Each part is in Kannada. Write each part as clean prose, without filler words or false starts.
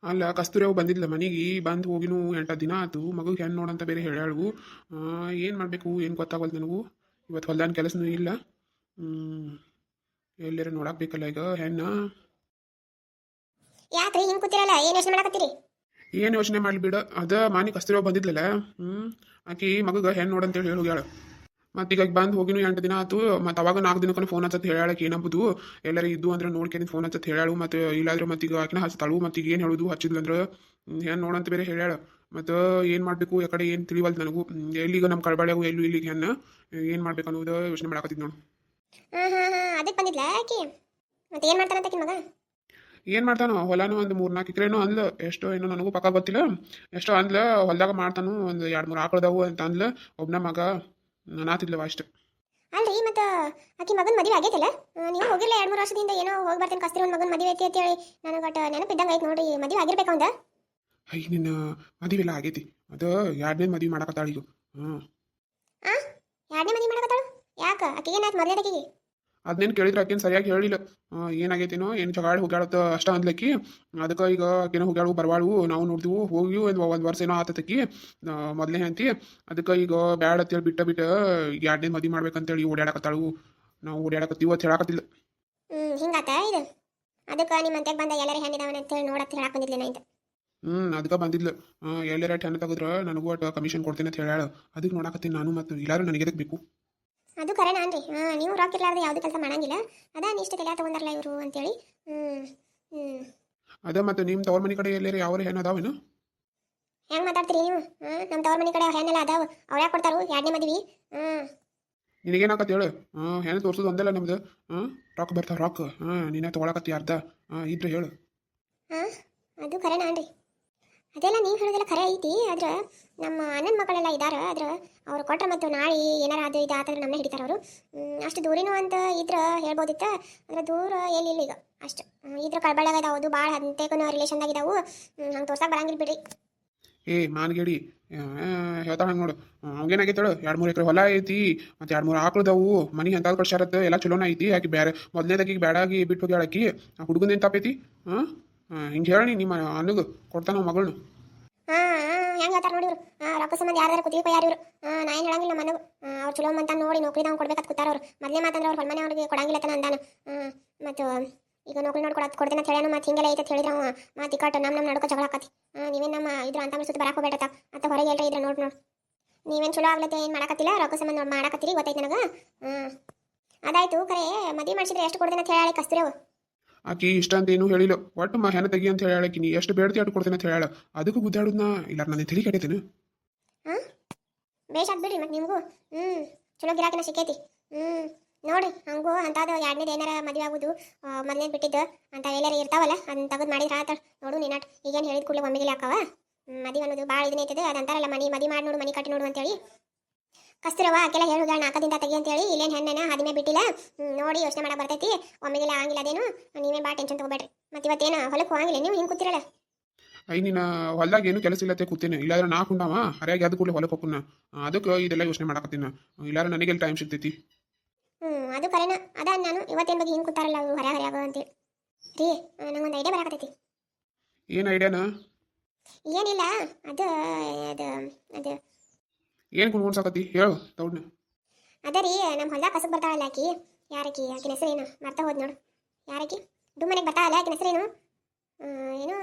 ಅಲ್ಲ ಕಸ್ತೂರಿ ಅವು ಬಂದಿದ್ಲ ಮನೆಗೆ ಬಂದು ಹೋಗಿನೂ 8 ದಿನ ಆತು ಮಗುಗೆ ಹೆಣ್ಣು ನೋಡಂತ ಬೇರೆ ಹೇಳ್ಯಾಳು. ಏನು ಮಾಡಬೇಕು ಏನು ಗೊತ್ತಾಗಲ್ದು ನನಗೂ. ಇವತ್ತು ಹೊಲ್ದಾನ ಕೆಲಸನೂ ಇಲ್ಲ. ಎಲ್ಲಾರ ನೋಡಕ್ಕೆ ಬೇಕಲ್ಲ ಈಗ ಹೆಣ್ಣು. ಯಾಕ್ರಿ ಹಿಂಗ್ ಕೂತಿರಲ್ಲ ಏನ್ ಯೋಚನೆ ಮಾಡಕತ್ತೀರಿ? ಏನು ಯೋಚನೆ ಮಾಡಲಿ ಬಿಡ, ಅದ ಮಾನಿ ಕಸ್ತೂರಿ ಅವು ಬಂದಿದ್ಲಲ್ಲ. ಆಕಿ ಮಗುಗೆ ಹೆಣ್ಣು ನೋಡಂತೇಳಿ ಹೇಳಿ ಹೋಗ್ಯಾಳ. ಮತ್ತೀಗ ಬಂದು ಹೋಗಿನೂ 8 ದಿನ ಆತು. ಮತ್ತು ಅವಾಗ 4 ದಿನಕ್ಕೆ ಫೋನ್ ಹಚ್ಚತ್ ಹೇಳ್ಯಾಳಕ್ಕೆ ಏನಂಬುದು ಎಲ್ಲರೂ ಇದ್ದು ಅಂದ್ರೆ ನೋಡ್ಕೊಂಡು ಫೋನ್ ಹಚ್ಚತ್ ಹೇಳ್ಯಾಳು. ಮತ್ತು ಇಲ್ಲಾದ್ರೆ ಮತ್ತೀಗ ಆಕಿನ ಹಚ್ತಾಳು. ಮತ್ತೀಗ ಏನು ಹೇಳೋದು ಹಚ್ಚಿದ್ಲಂದ್ರೆ ಹೆಣ್ಣು ನೋಡಂತ ಬೇರೆ ಹೇಳ್ಯಾಳ. ಮತ್ತು ಏನು ಮಾಡಬೇಕು ಯಾಕಡೆ ಏನು ತಿಳಿವಲ್ದು ನನಗೂ. ಎಲ್ಲಿಗ ನಮ್ಮ ಕಳ್ಬಾಳ್ಯಾಗು ಎಲ್ಲೂ ಇಲ್ಲಿಗೆ ಹೆಣ್ಣು ಏನು ಮಾಡ್ಬೇಕು ಅನ್ನೋದು ಯೋಚನೆ ಮಾಡಾಕತ್ತಿದ್ ನೋಡು. ಅದಕ್ಕೆ ಬಂದಿದ್ಲ ಆಕಿ. ಮತ್ತೆ ಏನ್ ಮಾಡ್ತಾನಂತ ಆಕಿ ಮಗ? ಏನು ಮಾಡ್ತಾನೋ ಹೊಲನೂ ಒಂದು 3-4 ಎಕರೆನೋ ಅಂದ್ಲು. ಎಷ್ಟೋ ಏನೋ ನನಗೂ ಪಕ್ಕ ಗೊತ್ತಿಲ್ಲ. ಎಷ್ಟೋ ಅಂದ್ಲು ಹೊಲ್ದಾಗ ಮಾಡ್ತಾನು ಒಂದು 2-3 ಆಕಳದಾವು ಅಂತ ಅಂದ್ಲು. ಒಬ್ಬನ ಮಗ ನಾನಾತಿದ್ಲವ ಅಷ್ಟು. ಅಲ್ರಿ ಮತ್ತ ಆಕಿ ಮಗನ್ ಮದುವೆ ಆಗೈತಲ್ಲ, ನೀವು ಹೋಗಿರ್ಲ 2-3 ವರ್ಷದಿಂದ ಏನೋ ಹೋಗಿ ಬರ್ತೇನೆ ಕಸ್ತಿರ ಒಂದು ಮಗನ್ ಮದುವೆ ಐತಿ ಅಂತ ಹೇಳಿ ನನಗೆ ಒಟ್ಟು ನೆನಪಿದ್ದಂಗೆ ಐತಿ ನೋಡ್ರಿ. ಮದುವೆ ಆಗಿರ್ಬೇಕು ಅವಂದ. ನಿನ್ನ ಮದುವೆಲ್ಲ ಆಗೈತಿ. ಅದು 2ನೇ ಮದುವೆ ಮಾಡಕತ್ತಾಳ ಈಗ. ಆ 2ನೇ ಮದುವೆ ಮಾಡಕತ್ತಾಳು? ಯಾಕ ಆಕಿಗೆ ಏನಾಯ್ತು ಮೊದಲೇದಕಿಗೆ? ಅದನ್ನೇನು ಕೇಳಿದ್ರೆ ಆಕೇನು ಸರಿಯಾಗಿ ಹೇಳಿಲ್ಲ. ಏನಾಗೈತೇನೋ ಏನು ಜಗಾಡಿ ಹೋಗ್ಯಾಳತ್ತ ಅಷ್ಟ ಅಂದ್ಲಕ್ಕಿ. ಅದಕ್ಕೆ ಈಗ ಆಕೇನೋ ಹೋಗ್ಯಾಳು ಬರವಾಳು. ನಾವು ನೋಡಿದ್ವು ಹೋಗಿ ಒಂದು ವರ್ಷ ಏನೋ ಆತತಕ್ಕಿ ಮೊದಲೇ ಅಂತಿ. ಅದಕ್ಕೆ ಈಗ ಬ್ಯಾಡ ಅಂತೇಳಿ ಬಿಟ್ಟ 2ನೇ ಮದುವೆ ಮಾಡ್ಬೇಕಂತೇಳಿ ಓಡಾಡಕತ್ತಾಳು. ನಾವು ಓಡಾಡಕತ್ತೀವಿ ಅಂತ ಹೇಳಕತ್ತಿಲ್ಲ. ಹಿಂಗಾತ ಇದು. ಅದಕ್ಕೆ ನಿಮ್ಮ ಅಂತ್ಯಕ್ಕೆ ಬಂದ ಎಲ್ಲರೂ ಹೆಣ್ಣಿದಾವನ ಅಂತ ಹೇಳಿ ನೋಡತ್ತೆ ಹೇಳಕ್ ಬಂದಿದ್ಲೇನ ಅಂತ. ಅದಕ್ಕೆ ಬಂದಿದ್ಲು. ಎಲ್ಲರ ಹೆಣ್ಣು ತೆಗೆದ್ರೆ ನನಗೂ ಒಟ್ಟು ಕಮಿಷನ್ ಕೊಡ್ತೀನಿ ಅಂತ ಹೇಳಾಳು. ಅದಕ್ಕೆ ನೋಡಕತ್ತೀನಿ ನಾನು. ಮತ್ತು ಇಲ್ಲಾರು ನನಗೆ ಎದಕ್ಕೆ ಬೇಕು? ಅದು ಕರೆನಾ ಅನ್ರಿ. ನೀವು ರೊಕ್ಕ ಇರ್ಲಾರ್ದೆ ಯಾವ್ದು ಕೆಲಸ ಮಾಡಂಗಿಲ್ಲ. ಅದ ಇಷ್ಟು ತಲೆ ತಗೊಂಡಾರಲ್ಲ ಇವರು ಅಂತೇಳಿ. ಅದ ಮತ್ತು ನಿಮ್ಮ ತವ್ರ ಮನೆ ಕಡೆ ಎಲ್ಲರ ಯಾವ ಹೆಣ್ಣು ಅದಾವೇನು? ಹೆಂಗ್ ಮಾತಾಡ್ತೀರಿ ನೀವು? ನಮ್ಮ ತವ್ರ ಮನೆ ಕಡೆ ಹೆಣ್ಣೆಲ್ಲ ಅದಾವ. ಅವ್ರು ಯಾಕೆ ಕೊಡ್ತಾರು 2ನೇ ಮದ್ವಿ? ನಿನಗೇನಾಕತ್ತೆ ಹೇಳು. ಹೆಣ್ಣು ತೋರ್ಸೋದು ಒಂದಲ್ಲ ನಮ್ದು. ರೊಕ್ಕ ಬರ್ತಾವ ರೊಕ್ಕ. ನೀನೇ ತೊಗೊಳಕತ್ತಿ ಅರ್ಧ. ಇದ್ರೆ ಹೇಳು. ಅದು ಕರೆನಾ ಅನ್ರಿ. ಅದೆಲ್ಲ ನೀವು ಹೇಳೋದೆಲ್ಲ ಖರೆ ಐತಿ. ಆದ್ರೆ ನಮ್ಮ ಅಣ್ಣನ ಮಕ್ಕಳೆಲ್ಲ ಇದ್ದಾರೆ. ಆದ್ರೆ ಅವ್ರು ಕೊಟ್ರೆ ಮತ್ತು ನಾಳೆ ಏನಾರ ಅದು ಇದು ಆತಂದ್ರೆ ನಮ್ಮನ್ನೇ ಹಿಡಿತಾರೆ ಅವರು. ಅಷ್ಟು ದೂರಿನೂ ಅಂತ ಇದ್ರೆ ಹೇಳ್ಬೋದಿತ್ತ. ಅಂದ್ರೆ ದೂರ ಎಲ್ಲಿಲ್ಲ ಈಗ ಅಷ್ಟು. ಇದ್ರ ಕಳ್ಬಳ್ಳಾಗ ಇದಾವುದು ಭಾಳ ಅಂತೆಗೂ ರಿಲೇಷನ್ದಾಗ ಇದಾವು. ಹಂಗೆ ತೋರ್ಸಕ್ಕೆ ಬರಂಗಿಲ್ಲ ಬಿಡ್ರಿ. ಮಾನ್ಗೇಡಿ ಹೇಳ್ತಾಳ ಹಂಗೆ ನೋಡು. ಅವಾಗೇನಾಗೈತಳು 2-3 ಎಕರೆ ಹೊಲ ಐತಿ. ಮತ್ತು 2-3 ಆಕಳದವು. ಮನೆ ಎಂತಾದ್ರು ಕಳ್ಸ್ಯಾರತ್ತ ಎಲ್ಲ ಚಲೋನ ಐತಿ. ಆಕಿ ಬೇರೆ ಮೊದಲನೇದಾಗಿ ಬೇಡಾಗಿ ಬಿಟ್ಟು ಹೋಗ್ಯಾಳಕಿ. ಆ ಹುಡುಗನ ತಪ್ಪೈತಿ. ಹಿಂಗೆ ಹೇಳಿ ನಿಮ್ಮ ಅನ್ನಗೂ ಕೊಡ್ತಾನ ಮಗಳನ್ನ. ಹೆಂಗೆ ಹೇಳ್ತಾರೆ ನೋಡಿ ಇವರು. ರೊಕ್ಕ ಸಂಬಂಧ ಯಾರು ಕುತ್ತಿಗೆ ಯಾರು ಇವರು. ನಾ ಏನು ಹೇಳಂಗಿಲ್ಲ ಮನಗು. ಅವ್ರು ಚಲೋ ಅಂತ ನೋಡಿ ನೌಕರಿ ನಾವು ಕೊಡ್ಬೇಕಂತ ಕೂತಾರ ಅವರು. ಮೊದಲೇ ಮಾತಂದ್ರೆ ಅವ್ರ ಹೊಲ್ಮನೆ ಅವ್ರಿಗೆ ಕೊಡಂಗಿಲ್ಲ ತನ ಅಂದಾನ. ಮತ್ತು ಈಗ ನೌಕರಿ ನೋಡಿ ಕೊಡ್ತೀನಿ ಅಂತ ಹೇಳ್ಯಾನ. ಮತ್ತು ಹಿಂಗೆಲ್ಲ ಐತೆ ಹೇಳಿದ್ರೆ ಅವ ಮಾತು ಇಕ್ಕಾಟ ನಮ್ಮ ನಡುಕ ಜಗಳ ಆಕತಿ. ನೀವೇನು ನಮ್ಮ ಇದ್ರ ಅಂತ ಸುತ್ತ ಬರಕ್ಕೆ ಹೋಗ್ಬೇಡತ್ತ ಅಂತ ಹೊರಗೆ ಹೇಳ್ರಿ ಇದ್ರೆ ನೋಡಿ ನೀವೇನು ಚಲೋ ಆಗ್ಲತ್ತೆ ಏನು ಮಾಡಕತ್ತಿಲ್ಲ. ರೊಕ್ಕ ಸಂಬಂಧ ನೋಡಿ ಮಾಡಕತ್ತೀರಿ ಗೊತ್ತೈತೆ ನನಗೆ. ಅದಾಯ್ತು. ಕರೆ ಮದುವೆ ಮಾಡಿಸಿದ್ರೆ ಎಷ್ಟು ಕೊಡ್ತೀನಿ ಅಂತ ಹೇಳಿ ಕಸ್ತಿರವು. ಆಕಿ ಇಷ್ಟ ಅಂತ ಏನೂ ಹೇಳಿಲ್ಲ. ಒಟ್ಟು ಹೆಣ್ಣು ತೆಗಿ ಅಂತ ಹೇಳಾಕಿ. ನೀ ಎಷ್ಟು ಬೇಡ್ತಿ ಅಟ್ಟು ಕೊಡ್ತೀನಿ ಅಂತ ಹೇಳ. ಅದಕ್ಕೂ ಗುದ್ದಾಡುದ್ನ ಇಲ್ಲ ನನ್ನ ತಲೆ ಕೆಟ್ಟೈತೇನು? ಬೇಷ್ ಬಿಡ್ರಿ ಮತ್ತೆ ನಿಮಗೂ. ಚಲೋ ಗಿರಾಕಿನ ಸಿಕ್ಕೈತಿ. ನೋಡಿ ಹಂಗೂ ಅಂಥದ್ದು 2ನೇದು ಏನಾರ ಮದುವೆ ಆಗೋದು ಮೊದಲನೇ ಬಿಟ್ಟಿದ್ದು ಅಂತ ಎಲ್ಲಾರ ಇರ್ತಾವಲ್ಲ ಅದನ್ನ ತೆಗೆದು ಮಾಡಿದ್ರೆ ಆತ ನೋಡು ನೀನಾಟ್. ಈಗೇನು ಹೇಳಿದ ಕೂಡಲೇ ಒಮ್ಮೆಗೆ ಹಾಕವ ಮದುವೆ ಅನ್ನೋದು ಭಾಳ ಇದನ್ನ ಐತದೆ. ಅದಂತಾರಲ್ಲ ಮದುವೆ ಮಾಡಿ ನೋಡು ಮನೆ ಕಟ್ಟಿ ನೋಡು ಅಂತೇಳಿ. ಕಸ್ತೂರವ ಆಕೆಲ್ಲ ಹೇಳಿ ಹೋಗ್ಯಾಳ 4 ದಿನ ತೆಗಿ ಅಂತೇಳಿ. ಇಲ್ಲೇನು ಹೆಣ್ಣನ ಹದಿಮೆ ಬಿಟ್ಟಿಲ್ಲ. ನೋಡಿ ಯೋಚನೆ ಮಾಡಕ್ಕೆ ಬರ್ತೈತಿ. ಒಮ್ಮೆಗೆಲ್ಲ ಆಗಿಲ್ಲ ಅದೇನು. ನೀವೇನು ಭಾಳ ಟೆನ್ಷನ್ ತಗೋಬೇಡ್ರಿ. ಮತ್ತು ಇವತ್ತೇನು ಹೊಲಕ್ಕೆ ಹೋಗಂಗಿಲ್ಲ ನೀವು ಹಿಂಗೆ ಕೂತಿರಲ್ಲ? ನಿನ್ನ ಹೊಲ್ದಾಗ ಏನು ಕೆಲಸ ಇಲ್ಲತ್ತೆ ಕೂತೀನಿ. ಇಲ್ಲಾದ್ರೆ ನಾ ಕುಂಡಾವ ಹರಿಯಾಗಿ ಅದು ಕೂಡಲೇ ಹೊಲಕ್ಕೆ ಹೋಗ್ನ. ಅದಕ್ಕೆ ಇದೆಲ್ಲ ಯೋಚನೆ ಮಾಡಕತ್ತೀನಿ. ಇಲ್ಲಾರ ನನಗೆಲ್ಲ ಟೈಮ್ ಸಿಗ್ತೈತಿ. ಅದು ಕರೆನ ಅದ ನಾನು ಇವತ್ತೇನು ಬಗ್ಗೆ ಹಿಂಗೆ ಕೂತಾರಲ್ಲ ಅವರು ಹರ್ಯಾಗ ಅಂತೇಳಿ ರೀ. ನಂಗೊಂದು ಐಡಿಯಾ ಬರಾಕತ್ತೈತಿ. ಏನು ಐಡಿಯಾನ? ಏನಿಲ್ಲ. ಅದು ಅದು ಅದು ಏನು ಕುಣ್ಕೊಂಡ್ಸಾಕತ್ತಿ ಹೇಳು ತೌಡ್ನ. ಅದ ರೀ ನಮ್ಮ ಹೊಲ್ದಾಗ ಕಸಕ್ಕೆ ಬರ್ತಾಳಲ್ಲ ಆಕಿ. ಯಾರಕಿ? ಆಕಿನ ಹೆಸರೇನು ಮರ್ತಾ ಹೋದ್ ನೋಡು. ಯಾರಕಿ ಮನೆಗೆ ಬರ್ತಾಳಲ್ಲ ಆಕಿನ ಹೆಸರೇನು? ಏನು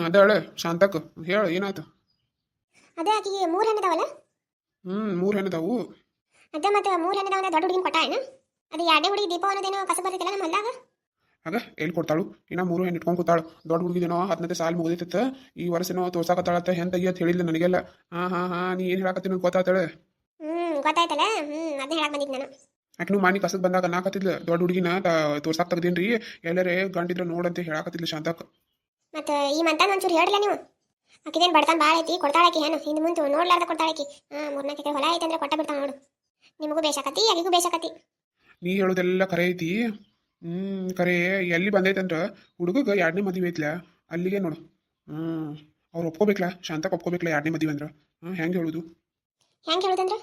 ಅದಾಳೆ ಶಾಂತಕ್ಕ. ಹೇಳು ಏನಾಯ್ತು? ಅದೇ ಆಕಿಗೆ 3 ಹೆಣ್ಣದಾವಲ್ಲ. 3 ಹೆಣ್ಣದಾವು. ಅದ ಮತ್ತೆ 3 ಹೆಣ್ಣದಾವ ದೊಡ್ಡ ಹುಡುಗಿನ ಕೊಟ್ಟ ಏನು? ಅದು 2ನೇ ಹುಡುಗಿ ದೀಪ ಅನ್ನೋದೇನೋ ಕಸ ಬರ್ತೈತಲ್ಲ ನಮ್ಮ ಹೊಲ್ದಾಗ. ಆಗ ಎಲ್ಲಿ ಕೊಡ್ತಾಳು? ಇನ್ನ 3 ಹೆಣ್ಣು ಇಟ್ಕೊಂಡು ಕೂತಾಳು. ದೊಡ್ಡ ಹುಡುಗಿದೇನೋ 10ನೇ ಸಾಲ ಮುಗಿದೈತೆ. ಈ ವರ್ಷನೋ ತೋರ್ಸಾಕತ್ತಾಳತ್ತ ಹೆಣ್ಣು ತೆಗಿ ಅಂತ ಹೇಳಿಲ್ಲ ನನಗೆಲ್ಲ. ನೀ ಏನು ಹೇಳಕತ್ತೀನಿ ಗೊತ್ತಾತಾಳೆ? ಗೊತ್ತಾಯ್ತಲ್ಲ. ಅದನ್ನ ಹೇಳಕ್ ಬಂದಿದ್ದು ನಾನು. ಆಕಿನೂ ಮಾನಿ ಕಸಕ್ಕೆ ಬಂದಾಗ ನಾಕತ್ತಿದ್ಲು ದೊಡ್ಡ ಹುಡುಗಿನ ತೋರ್ಸಾಕ್ ತೆಗ್ದೇನ್ರಿ ಎಲ್ಲರೇ ಗಂಟಿದ್ರೆ ನೋಡಂತ ಹೇಳಾಕತ್ತಿದ್ಲು ಶಾಂತಕ್ಕ. ಮತ್ತೆ ಈ ಮಂತಾನ ಒಂಚೂರು ಹೇಳ್ರಲ್ಲ ನೀವು. ಆಕಿದೇನು ಬಡ್ತಾನ ಭಾಳ ಐತಿ ಕೊಡ್ತಾಳಕಿ ಹೆಣ್ಣು. ಹಿಂದೆ ಮುಂದೆ ನೋಡ್ಲಾರ್ದ ಕೊಡ್ತಾಳಕಿ. 3-4 ಎಕರೆ ಹೊಲ ಐತೆ ಅಂದ್ರೆ ಕೊಟ್ಟ ಬಿಡ್ತಾಳ ನೋಡು. ನಿಮಗೂ ಬೇಸಾಕತಿ ಆಕಿಗೂ ಬೇಸಾಕತಿ. ನೀ ಹೇಳೋದೆಲ್ಲ ಕರೆ ಐತಿ. ಕರೆ ಎಲ್ಲಿ ಬಂದೈತಂದ್ರ ಹುಡುಗಗೆ 2ನೇ ಮದುವೆ ಐತ್ಲ ಅಲ್ಲಿಗೆ ನೋಡು. ಅವ್ರು ಒಪ್ಕೋಬೇಕಲ್ಲ ಶಾಂತಕ್ಕೆ ಒಪ್ಕೋಬೇಕಲ್ಲ 2ನೇ ಮದುವೆ ಅಂದ್ರೆ. ಹೆಂಗೆ ಹೇಳೋದು? ಹೆಂಗೆ ಹೇಳೋದಂದ್ರೆ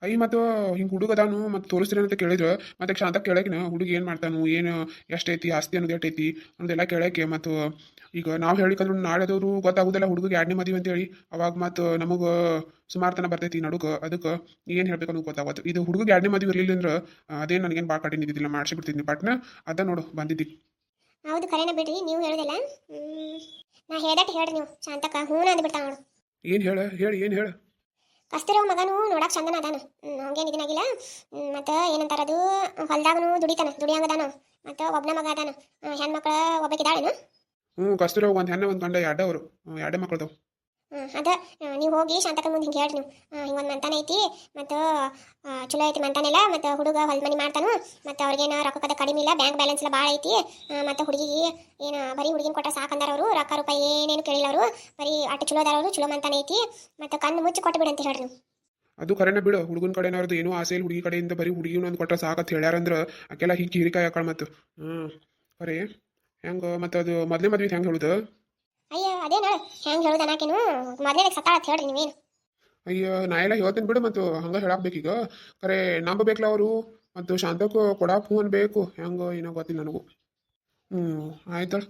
ಐ ಮತ್ತು ಹಿಂಗೆ ಹುಡುಗದಾನು ಮತ್ತು ತೋರಿಸ್ತೀರಿ ಅಂತ ಕೇಳಿದ್ರು ಮತ್ತೆ ಶಾಂತ ಕೇಳಕಿನ ಹುಡುಗ ಏನು ಮಾಡ್ತಾನು ಏನು ಎಷ್ಟೈತಿ ಆಸ್ತಿ ಅನ್ನೋದು ಎಷ್ಟೈತಿ ಅನ್ನೋದೆಲ್ಲ ಕೇಳಕ್ಕೆ ಮತ್ತು ಈಗ ನಾವು ಹೇಳಿಕಂದ್ರು ನಾಳೆದವರು ಗೊತ್ತಾಗೋದಿಲ್ಲ ಹುಡುಗಿಗೆ ಎರಡನೇ ಮದುವೆ ಅಂತೇಳಿ ಅವಾಗ ಮತ್ತು ನಮಗೆ ಸುಮಾರು ತನ ಬರ್ತೈತಿ ನಡುಕ ಅದಕ್ಕೆ ಏನು ಹೇಳ್ಬೇಕು ಅನ್ನೋದು ಗೊತ್ತಾಗತ್ತು ಇದು ಹುಡುಗಿಗೆ ಎರಡನೇ ಮದುವೆ ಇರಲಿಲ್ಲ ಅಂದ್ರೆ ಅದೇನು ನನಗೇನು ಭಾಳ ಕಠಿಣ ಇದ್ದಿದ್ದಿಲ್ಲ ಮಾಡಿಸಿಬಿಡ್ತೀನಿ ಪಟ್ನ ಅದ ನೋಡು ಬಂದಿದ್ದಿ ಹೌದು ಕರೆನ ಬಿಡ್ರಿ ನೀವು ಹೇಳುದಿಲ್ಲ ನಾ ಹೇಳ್ದಟ್ಟು ಹೇಳ್ರಿ ನೀವು ಶಾಂತಕ್ಕ ಹೂನ ಅಂದ್ಬಿಡ್ತಾವ ನೋಡು ಏನು ಹೇಳಿ ಏನು ಹೇಳು ಕಸ್ತಿರೋ ಮಗನು ನೋಡಕ್ ಚಂದನ ಅದಾನ ಹಂಗೇನು ಇದನ್ನಾಗಿಲ್ಲ ಮತ್ತು ಏನಂತಾರ ಅದು ಹೊಲ್ದಾಗನು ದುಡಿಯಂಗದಾನ ಮತ್ತು ಒಬ್ಬನ ಮಗ ಅದಾನ ಹೆಣ್ಮಕ್ಳ ಒಬ್ಬಕಿದಾಳೇನು ಕಸ್ತೂರಿ ಒಂದು ಹೆಣ್ಣು ಒಂದು ಗಂಡ ಎರಡವರು ಎರಡೇ ಮಕ್ಕಳದವು ಅದ ನೀವು ಹೋಗಿ ಶಾಂತಕ ಮುಂದೆ ಹಿಂಗೆ ಹೇಳ್ರಿ ನೀವು ಹಿಂಗೊಂದು ಮಂತಾನ ಐತಿ ಮತ್ತು ಚಲೋ ಐತಿ ಮಂತಾನೆಲ್ಲ ಮತ್ತು ಹುಡುಗ ಹೊಲ ಮನೆ ಮಾಡ್ತಾನು ಮತ್ತು ಅವ್ರಿಗೇನು ರೊಕ್ಕದ ಕಡಿಮೆ ಇಲ್ಲ ಬ್ಯಾಂಕ್ ಬ್ಯಾಲೆನ್ಸ್ ಎಲ್ಲ ಭಾಳ ಐತಿ ಮತ್ತು ಹುಡುಗಿಗೆ ಏನು ಬರೀ ಹುಡುಗಿನ ಕೊಟ್ಟ ಸಾಕಂದಾರ ಅವರು ರೊಕ್ಕ ರೂಪಾಯಿ ಏನೇನು ಕೇಳಿಲ್ಲ ಅವರು ಬರೀ ಅಟ್ಟು ಚಲೋ ಅದಾರ ಅವರು ಚಲೋ ಮಂತಾನ ಐತಿ ಮತ್ತು ಕಣ್ಣು ಮುಚ್ಚಿ ಕೊಟ್ಟು ಬಿಡು ಅಂತ ಹೇಳ್ರಿ ನೀವು ಅದು ಕರೆನ ಬಿಡು ಹುಡುಗನ ಕಡೆನವ್ರದ್ದು ಏನೋ ಆಸೆ ಇಲ್ಲ ಹುಡುಗಿ ಕಡೆಯಿಂದ ಬರೀ ಹುಡುಗಿನ ಒಂದು ಕೊಟ್ಟರೆ ಸಾಕತ್ ಹೇಳ್ಯಾರಂದ್ರೆ ಆಕೆಲ್ಲ ಹಿಂಗೆ ಹೀರಿಕಾಯಿ ಹಾಕಳ ಮತ್ತು ಕರೆ ಹೆಂಗೆ ಮತ್ತು ಅದು ಮೊದಲೇ ಮದ್ವೆ ಹೆಂಗೆ ಹೇಳುದು ಅಯ್ಯ ಅದೇ ನೋಡು ಹೆಂಗೆ ಹೇಳುದು ಅನ್ನಕೇನು ಮೊದಲೇ ಸತ್ತಾಳ ಅಂತ ಹೇಳ್ರಿ ನೀವೇನು ಅಯ್ಯೋ ನಾ ಎಲ್ಲ ಹೇಳ್ತೀನಿ ಬಿಡು ಮತ್ತು ಹಂಗೆ ಹೇಳಾಕ್ಬೇಕೀಗ ಕರೆ ನಂಬಬೇಕಲ್ಲ ಅವರು ಮತ್ತು ಶಾಂತಕ್ಕೂ ಕೊಡಾಕ್ ಹೂ ಅನ್ಬೇಕು ಹೆಂಗೆ ಏನೋ ಗೊತ್ತಿಲ್ಲ ನನಗೂ ಆಯ್ತಳ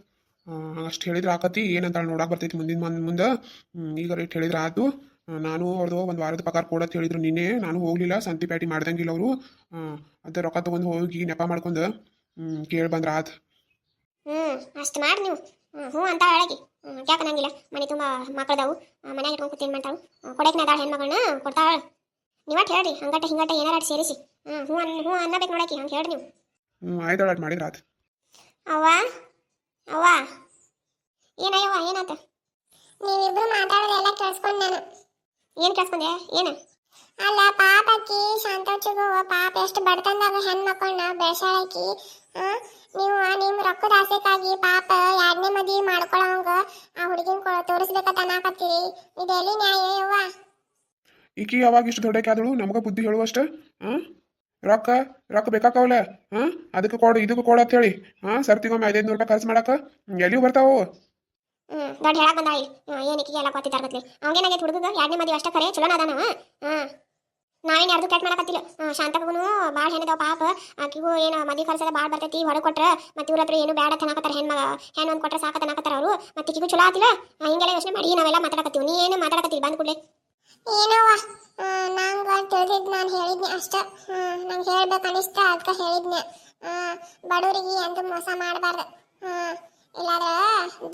ಅಷ್ಟು ಹೇಳಿದ್ರೆ ಆಕತಿ ಏನಂತ ನೋಡಕ್ಕೆ ಬರ್ತೈತಿ ಮುಂದೆ ಈಗ ರೇಟ್ ಹೇಳಿದ್ರೆ ಆಯ್ತು ನಾನು ಅವ್ರದ್ದು ಒಂದು ವಾರದ ಪಗಾರ ಕೊಡತ್ತೆ ಹೇಳಿದ್ರು ನಿನ್ನೆ ನಾನು ಹೋಗಲಿಲ್ಲ ಸಂತಿ ಪ್ಯಾಟಿ ಮಾಡ್ದಂಗಿಲ್ಲ ಅವರು ಅದು ರೊಕ್ಕ ತೊಗೊಂಡು ಹೋಗಿ ನೆಪ ಮಾಡ್ಕೊಂಡು ಕೇಳಿ ಬಂದ್ರೆ ಆತು ಅಷ್ಟು ಮಾಡಿ ನೀವು ಹ್ಞೂ ಅಂತ ಹೇಳಗಿ ಯಾಕೆ ಅನ್ನಂಗಿಲ್ಲ ಮನೆ ತುಂಬ ಮಕ್ಕಳದಾವು ಮನ್ಯಾಗ ಇಟ್ಕೊಂಡು ಕೂತೀನಿ ಮಾಡ್ತಾವು ಕೊಡಕ್ಕೆ ಅದಾಳ ಹೆಣ್ಮಗಳನ್ನ ಕೊಡ್ತಾಳ ನೀವಟ್ಟು ಹೇಳ್ರಿ ಹಂಗಟ ಹಿಂಗಟ ಏನಾರ ಸೇರಿಸಿ ಹ್ಞೂ ಅನ್ನಬೇಕು ನೋಡಕ್ಕೆ ಹಂಗೆ ಹೇಳ್ರಿ ನೀವು ಆಯ್ತಳ ಅಟ್ ಮಾಡಿದ್ರೆ ಆತು ಅವ್ವ ಅವ್ವ ಏನಯ್ಯವ್ವ ಏನಾತ ನೀವಿಬ್ರು ಮಾತಾಡೋದೆಲ್ಲ ಕೇಳಿಸ್ಕೊಂಡು ನಾನು ಏನು ಕೇಳಿಸ್ಕೊಂಡೆ ಏನು ಅಲ್ಲ ಪಾಪಕ್ಕಿ ಶಾಂತೋಚಿಗೂ ಪಾಪ ಎಷ್ಟು ಬಡತನದಾಗ ಹೆಣ್ಮಕ್ಳನ್ನ ಬೆಳೆಸಾಳಕಿ ನೀವು ನಿಮ್ಮ ರೊಕ್ಕದ ಆಸೆಗಾಗಿ ಪಾಪ ಎರಡನೇ ಮದುವೆ ಮಾಡ್ಕೊಳ್ಳೋಂಗ ಆ ಹುಡುಗಿನ ತೋರಿಸ್ಬೇಕಂತ ಅನ್ನಕತ್ತೀರಿ ಇದೆಲ್ಲಿ ನ್ಯಾಯ ಯವ್ವ ಈಕಿ ಯಾವಾಗ ಇಷ್ಟು ದೊಡ್ಡಕ್ಕೆ ಆದಳು ನಮಗೆ ಬುದ್ಧಿ ಹೇಳುವಷ್ಟ ರೊಕ್ಕ ಬೇಕಾಕವಲ್ಲ ಅದಕ್ಕೆ ಕೊಡು ಇದಕ್ಕೆ ಕೊಡು ಅಂತ ಹೇಳಿ ಸರ್ತಿಗೊಮ್ಮೆ 500 ರೂಪಾಯಿ ಖರ್ಚು ಮಾಡಕ್ಕೆ ಎಲ್ಲಿಯೂ ಬರ್ತಾವು ದೊಡ್ಡ ಹೇಳಕ್ ಬಂದಾಳಿ ಏನಕ್ಕೆ ಎಲ್ಲ ಗೊತ್ತಿದ್ದಾರತ್ಲಿ ಅವಂಗೇನಾಗೈತೆ ಹುಡುಗ ಎರಡನೇ ಮದುವೆ ಅಷ್ಟೇ ಖರೆ ಚಲೋ ಅದಾನ ನಾವೇನು ಯಾರ್ದು ಕೆಟ್ಟ ಮಾಡಕತ್ತಿಲ್ಲ ಶಾಂತಗೂ ಭಾಳ ಹೆಣ್ಣದಾವ ಪಾಪ ಆಕಿಗೂ ಏನು ಮದುವೆ ಖರ್ಚದ ಭಾಳ ಬರ್ತೈತಿ ಹೊರಗೆ ಕೊಟ್ರೆ ಮತ್ತೆ ಇವ್ರ ಹತ್ರ ಏನು ಬೇಡ ತನಕತ್ತಾರ ಹೆಣ್ಣು ಒಂದು ಕೊಟ್ರೆ ಸಾಕ ತನಕತ್ತಾರ ಅವರು ಮತ್ತೆ ಈಗಿಗೂ ಚಲೋ ಆತಿಲ್ಲ ಹಿಂಗೆಲ್ಲ ಯೋಚನೆ ಮಾಡಿ ನಾವೆಲ್ಲ ಮಾತಾಡಕತ್ತೀವಿ ನೀ ಏನು ಮಾತಾಡಕತ್ತೀವಿ ಬಂದ್ ಕೂಡಲೇ ಏನವ್ವ ನಂಗೆ ತಿಳಿದಿದ್ದು ನಾನು ಹೇಳಿದ್ನಿ ಅಷ್ಟ ನಂಗೆ ಹೇಳ್ಬೇಕು ಅನಿಸ್ತ ಅದಕ್ಕೆ ಹೇಳಿದ್ನೆ ಬಡವರಿಗೆ ಎಂದು ಮೋಸ ಮಾಡಬಾರ್ದು ಇಲ್ಲಾದ್ರೆ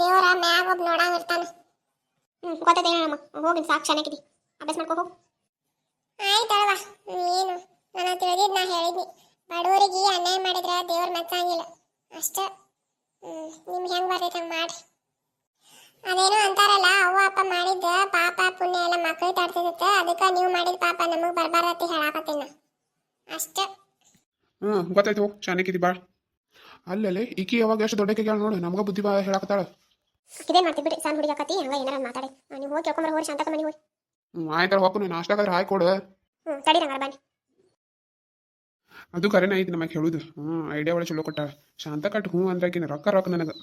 ದೇವರ ಮ್ಯಾಗ ಒಬ್ಬ ನೋಡಂಗಿರ್ತಾನೆ ಗೊತ್ತದ ಏನಮ್ಮ ಹೋಗಿ ಸಾಕು ಚೆನ್ನಾಗಿದ್ದಿ ಅಭ್ಯಾಸ ಮಾಡ್ಕೋ ಹೋಗಿ ಆಯ್ತಲ್ವ ಏನು ನಾನು ತಿಳಿದಿದ್ದು ನಾ ಹೇಳಿದ್ನಿ ಬಡವರಿಗೆ ಅನ್ಯಾಯ ಮಾಡಿದ್ರೆ ದೇವ್ರ ಮೆಚ್ಚಂಗಿಲ್ಲ ಅಷ್ಟ ನಿಮ್ಗೆ ಹೆಂಗೆ ಬರ್ತೈತೆ ಹಂಗೆ ಮಾಡ್ರಿ ಅದೇನೋ ಅಂತಾರಲ್ಲ ಅವ್ವ ಅಪ್ಪ ಮಾಡಿದ್ದ ಪಾಪ ಪುಣ್ಯ ಎಲ್ಲ ಮಕ್ಕಳು ತಡ್ತಿರುತ್ತೆ ಅದಕ್ಕೆ ನೀವು ಮಾಡಿದ ಪಾಪ ನಮಗೆ ಬರಬಾರ್ದತ್ತಿ ಹೇಳಾಕತ್ತೀನಿ ಅಷ್ಟ ಗೊತ್ತಾಯ್ತು ಚೆನ್ನಾಗಿದ್ದಿ ಭಾಳ ಅಲ್ಲೇ ಈಕಿ ಯಾವಾಗ ಎಷ್ಟು ದೊಡ್ಡಕ್ಕೆ ಕೇಳಿ ನೋಡು ನಮ್ಗೆ ಬುದ್ಧಿ ಬಾ ಹೇಳಾಕತ್ತಾಳ ಇದೇನು ಮಾಡ್ತೀವಿ ಬಿಡಿ ಸಣ್ಣ ಹುಡುಗಾಕತಿ ಹಂಗೆ ಏನಾರ ಮಾತಾಡಿ ನೀವು ಹೋಗಿ ಕೇಳ್ಕೊಂಬರ ಹೋಗಿ ಶಾಂತಕ ಮನೆ ಹೋಗಿ ಆಯ್ತಾಳ ಹೋಗ್ನು ನಾಷ್ಟಾಗಾದ್ರೆ ಹಾಕಿ ಕೊಡು ತಡಿ ರಂಗಾರ ಬನ್ನಿ ಅದು ಕರೆನ ಐತಿ ನಮಗೆ ಹೇಳುದು ಐಡಿಯಾ ಒಳ್ಳೆ ಚಲೋ ಕೊಟ್ಟ ಶಾಂತ ಕಟ್ಟು ಹ್ಞೂ ಅಂದ್ರೆ ರೊಕ್ಕ ನನಗೆ